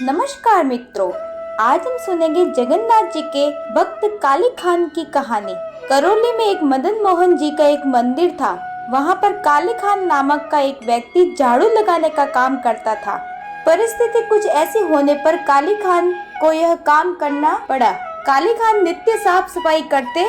नमस्कार मित्रों, आज हम सुनेंगे जगन्नाथ जी के भक्त काली खान की कहानी। करौली में एक मदन मोहन जी का एक मंदिर था। वहाँ पर काली खान नामक का एक व्यक्ति झाड़ू लगाने का काम करता था। परिस्थिति कुछ ऐसी होने पर काली खान को यह काम करना पड़ा। काली खान नित्य साफ सफाई करते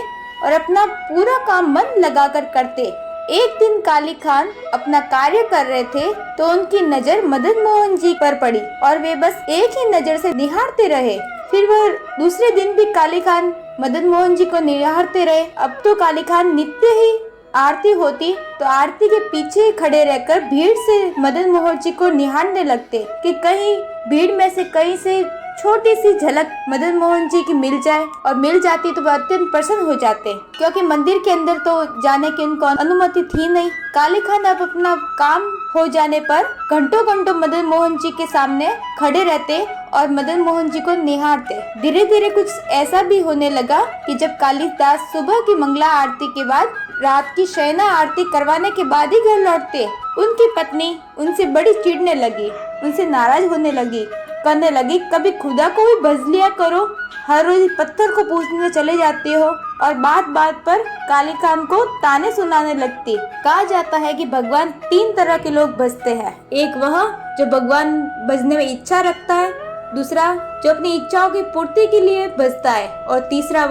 और अपना पूरा काम मन लगाकर करते। एक दिन काली खान अपना कार्य कर रहे थे तो उनकी नजर मदन मोहन जी पर पड़ी और वे बस एक ही नजर से निहारते रहे। फिर वह दूसरे दिन भी काली खान मदन मोहन जी को निहारते रहे। अब तो काली खान नित्य ही आरती होती तो आरती के पीछे खड़े रहकर भीड़ से मदन मोहन जी को निहारने लगते कि कहीं भीड़ में से कहीं से छोटी सी झलक मदन मोहन जी की मिल जाए, और मिल जाती तो वह अत्यंत प्रसन्न हो जाते, क्योंकि मंदिर के अंदर तो जाने की उनको अनुमति थी नहीं। काली खान अब अपना काम हो जाने पर घंटों घंटों मदन मोहन जी के सामने खड़े रहते और मदन मोहन जी को निहारते। धीरे धीरे कुछ ऐसा भी होने लगा कि जब कालिदास सुबह की मंगला आरती के बाद रात की शयना आरती करवाने के बाद ही घर लौटते, उनकी पत्नी उनसे बड़ी चिढ़ने लगी, उनसे नाराज होने लगी, करने लगी, कभी खुदा को भी भज लिया करो, हर रोज पत्थर को पूजने चले जाते हो। और बात बात पर काली खान को ताने सुनाने लगती। कहा जाता है कि भगवान 3 तरह के लोग भजते हैं। एक वह जो भगवान भजने में इच्छा रखता है, दूसरा जो अपनी इच्छाओं की पूर्ति के लिए भजता है, और तीसरा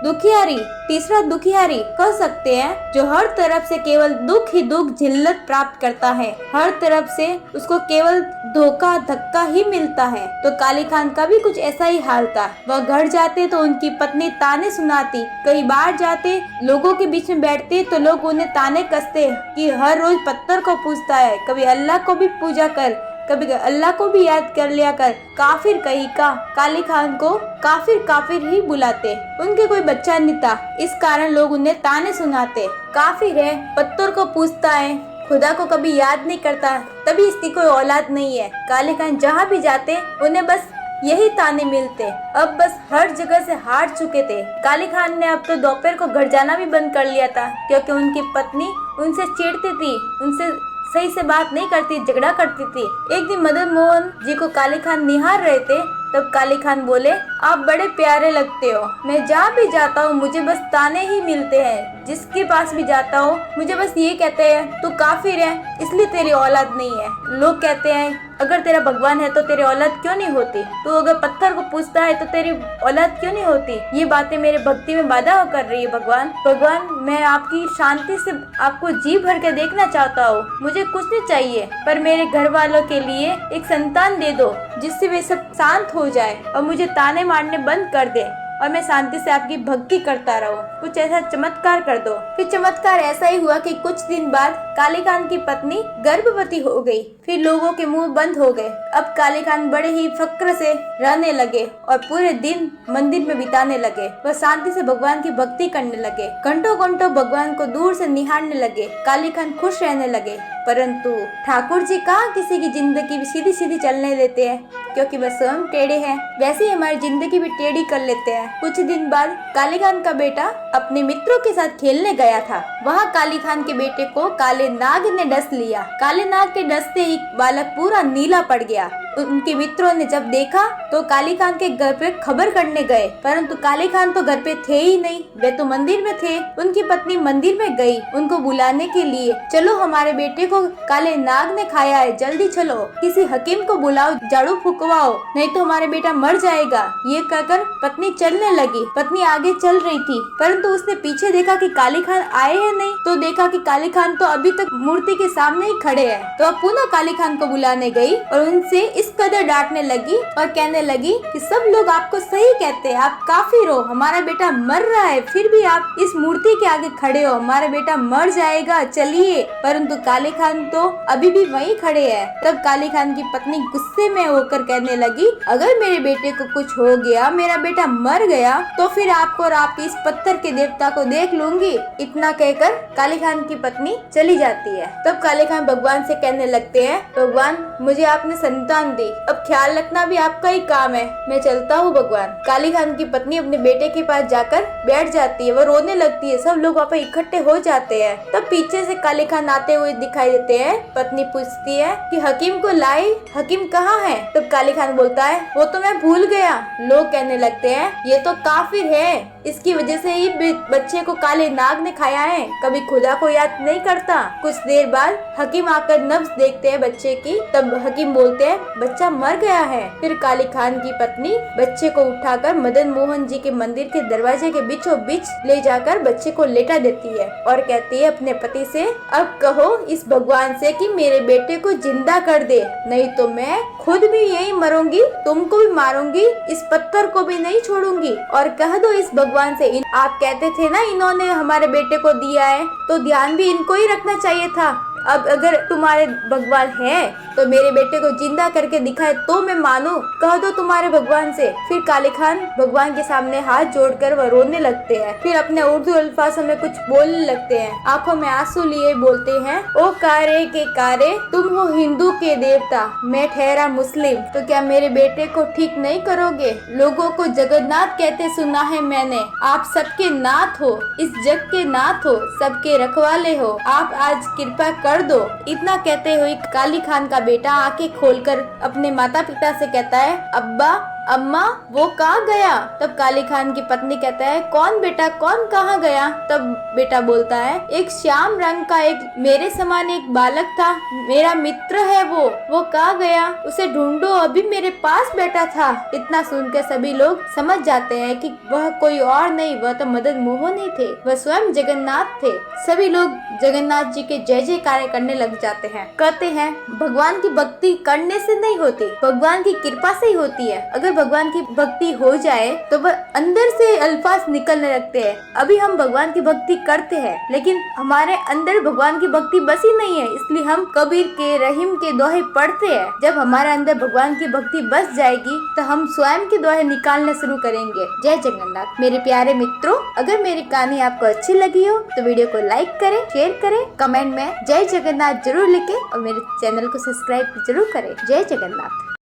दुखियारी कह सकते हैं जो हर तरफ से केवल दुख ही दुख जिल्लत प्राप्त करता है। हर तरफ से उसको केवल धोखा धक्का ही मिलता है। तो काली खान का भी कुछ ऐसा ही हाल था। वह घर जाते तो उनकी पत्नी ताने सुनाती, कई बार जाते लोगों के बीच में बैठते तो लोग उन्हें ताने कसते कि हर रोज पत्थर को पूजता है, कभी अल्लाह को भी पूजा कर, कभी अल्लाह को भी याद कर लिया कर, काफिर कहीं का। काली खान को काफिर ही बुलाते। उनके कोई बच्चा नहीं था, इस कारण लोग उन्हें ताने सुनाते। काफिर है, पत्थर को पूजता है, खुदा को कभी याद नहीं करता, तभी इसकी कोई औलाद नहीं है। काली खान जहाँ भी जाते उन्हें बस यही ताने मिलते। अब बस हर जगह से हार चुके थे। काली खान ने अब तो दोपहर को घर जाना भी बंद कर लिया था, क्योंकि उनकी पत्नी उनसे चिढ़ती थी, उनसे सही से बात नहीं करती, झगड़ा करती थी। एक दिन मदन मोहन जी को काली खान निहार रहे थे, तब काली खान बोले, आप बड़े प्यारे लगते हो, मैं जहाँ भी जाता हूँ मुझे बस ताने ही मिलते हैं, जिसके पास भी जाता हूँ मुझे बस ये कहते हैं तू काफिर है, इसलिए तेरी औलाद नहीं है। लोग कहते हैं अगर तेरा भगवान है तो तेरी औलाद क्यों नहीं होती, तू अगर पत्थर को पूजता है तो तेरी औलाद क्यों नहीं होती। ये बातें मेरे भक्ति में बाधा कर रही है। भगवान मैं आपकी शांति से आपको जी भर के देखना चाहता हूँ, मुझे कुछ नहीं चाहिए, पर मेरे घर वालों के लिए एक संतान दे दो जिससे वे सब शांत हो जाए और मुझे ताने मारने बंद कर दे और मैं शांति से आपकी भक्ति करता रहूं। कुछ ऐसा चमत्कार कर दो। फिर चमत्कार ऐसा ही हुआ कि कुछ दिन बाद काली खान की पत्नी गर्भवती हो गई। फिर लोगों के मुंह बंद हो गए। अब काली खान बड़े ही फक्र से रहने लगे और पूरे दिन मंदिर में बिताने लगे। वह शांति से भगवान की भक्ति करने लगे, घंटों घंटों भगवान को दूर से निहारने लगे। काली खान खुश रहने लगे। परंतु ठाकुर जी कहाँ किसी की जिंदगी सीधी सीधी चलने देते हैं, क्योंकि वह स्वयं टेढ़े हैं। वैसे ही हमारी जिंदगी भी टेढ़ी कर लेते हैं। कुछ दिन बाद काली खान का बेटा अपने मित्रों के साथ खेलने गया था। वहाँ काली खान के बेटे को काले नाग ने डस लिया। काले नाग के डसते ही बालक पूरा नीला पड़ गया। उनके मित्रों ने जब देखा तो काली खान के घर पे खबर करने गए, परंतु काली खान तो घर पे थे ही नहीं, वे तो मंदिर में थे। उनकी पत्नी मंदिर में गई उनको बुलाने के लिए, चलो हमारे बेटे को काले नाग ने खाया है, जल्दी चलो, किसी हकीम को बुलाओ, झाड़ू फुकवाओ, नहीं तो हमारा बेटा मर जाएगा। ये कहकर पत्नी चलने लगी। पत्नी आगे चल रही थी, परंतु उसने पीछे देखा कि काली खान आए हैं नहीं, तो देखा कि काली खान तो अभी तक मूर्ति के सामने ही खड़े हैं। तो अब पुनः काली खान को बुलाने गई और उनसे इस कदर डांटने लगी और कहने लगी कि सब लोग आपको सही कहते हैं, आप काफिर हो, हमारा बेटा मर रहा है, फिर भी आप इस मूर्ति के आगे खड़े हो, हमारा बेटा मर जाएगा, चलिए। परंतु काली खान तो अभी भी वहीं खड़े हैं। तब काली खान की पत्नी गुस्से में होकर कहने लगी, अगर मेरे बेटे को कुछ हो गया, मेरा बेटा मर गया, तो फिर आपको और आपके इस पत्थर के देवता को देख लूंगी। इतना कहकर काली खान की पत्नी चली जाती है। तब काली खान भगवान से कहने लगते हैं, भगवान मुझे आपने संतान वरदान दी। अब ख्याल रखना भी आपका ही काम है। मैं चलता हूँ भगवान। काली खान की पत्नी अपने बेटे के पास जाकर बैठ जाती है। वो रोने लगती है। सब लोग वहाँ पर इकट्ठे हो जाते हैं। तब पीछे से काली खान आते हुए दिखाई देते हैं। पत्नी पूछती है कि हकीम को लाई, हकीम कहाँ है? तब काली खान बोलता है वो तो मैं भूल गया। लोग कहने लगते हैं ये तो काफिर है, इसकी वजह से ही बच्चे को काले नाग ने खाया है, कभी खुदा को याद नहीं करता। कुछ देर बाद हकीम आकर नब्ज देखते हैं बच्चे की। तब हकीम बोलते हैं बच्चा मर गया है। फिर काली खान की पत्नी बच्चे को उठाकर मदन मोहन जी के मंदिर के दरवाजे के बीचों बीच ले जाकर बच्चे को लेटा देती है और कहती है अपने पति से अब कहो इस भगवान से कि मेरे बेटे को जिंदा कर दे, नहीं तो मैं खुद भी यही मरूंगी, तुमको भी मारूंगी, इस पत्थर को भी नहीं छोड़ूंगी। और कह दो इस भगवान से आप कहते थे ना इन्होंने हमारे बेटे को दिया है, तो ध्यान भी इनको ही रखना चाहिए था। अब अगर तुम्हारे भगवान हैं तो मेरे बेटे को जिंदा करके दिखाए तो मैं मानूं, कह दो तुम्हारे भगवान से। फिर काली खान भगवान के सामने हाथ जोड़कर वह रोने लगते हैं। फिर अपने उर्दू अल्फाजों में कुछ बोलने लगते हैं। आंखों में आंसू लिए बोलते हैं ओ कारे के कारे तुम हो हिंदू के देवता, मैं ठहरा मुस्लिम, तो क्या मेरे बेटे को ठीक नहीं करोगे? लोगों को जगन्नाथ कहते सुना है मैंने, आप सबके नाथ हो, इस जग के नाथ हो, सबके रखवाले हो, आप आज कृपा कर दो। इतना कहते हुए काली खान का बेटा आंखें खोलकर अपने माता पिता से कहता है अब्बा अम्मा वो कहाँ गया? तब काली खान की पत्नी कहता है कौन बेटा कौन कहाँ गया? तब बेटा बोलता है एक श्याम रंग का एक मेरे समान एक बालक था, मेरा मित्र है वो कहाँ गया? उसे ढूंढो, अभी मेरे पास बैठा था। इतना सुनकर सभी लोग समझ जाते हैं कि वह कोई और नहीं, वह तो मदन मोहन ही थे, वह स्वयं जगन्नाथ थे। सभी लोग जगन्नाथ जी के जय जयकार करने लग जाते हैं। कहते हैं भगवान की भक्ति करने से नहीं होती, भगवान की कृपा से ही होती है। अगर भगवान की भक्ति हो जाए तो वह अंदर से अल्फाज निकलने लगते हैं। अभी हम भगवान की भक्ति करते हैं लेकिन हमारे अंदर भगवान की भक्ति बसी नहीं है, इसलिए हम कबीर के रहीम के दोहे पढ़ते हैं। जब हमारे अंदर भगवान की भक्ति बस जाएगी तो हम स्वयं के दोहे निकालना शुरू करेंगे। जय जगन्नाथ। मेरे प्यारे मित्रों, अगर मेरी कहानी आपको अच्छी लगी हो तो वीडियो को लाइक करें, शेयर करें, कमेंट में जय जगन्नाथ जरूर लिखें और मेरे चैनल को सब्सक्राइब जरूर करें। जय जगन्नाथ।